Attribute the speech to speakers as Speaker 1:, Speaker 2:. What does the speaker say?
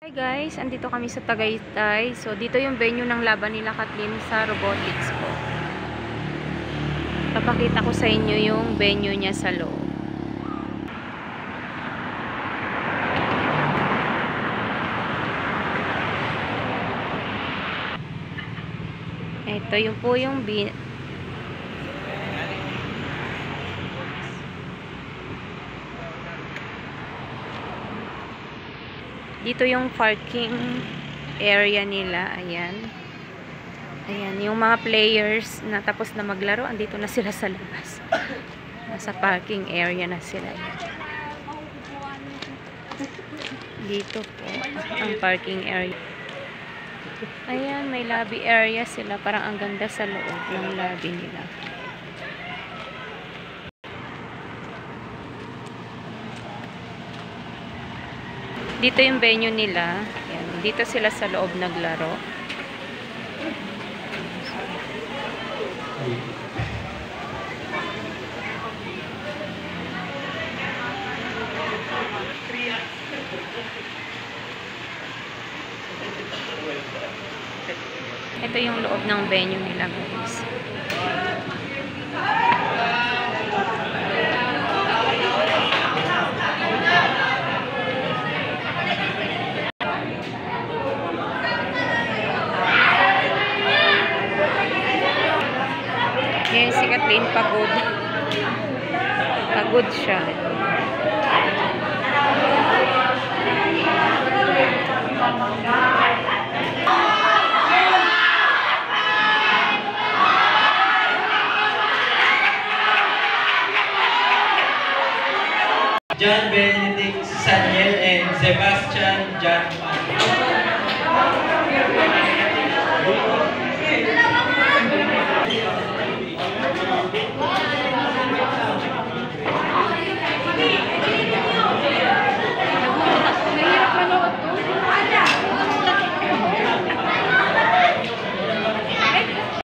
Speaker 1: Hi guys, andito kami sa Tagaytay. So dito yung venue ng laban nila Kathleen sa robotics po. Papakita ko sa inyo yung venue niya sa loob. Ito yung po yung dito yung parking area nila. Ayan. Ayan, yung mga players na tapos na maglaro, andito na sila sa labas. Nasa parking area na sila. Ayan. Dito po ang parking area. Ayan, may lobby area sila. Parang ang ganda sa loob ng lobby nila. Dito yung venue nila. Ayan, dito sila sa loob naglaro. Ito yung loob ng venue nila, guys. Yan si Kathleen, pagod. Pagod siya.
Speaker 2: John Benedict Saniel and Sebastian John Pan.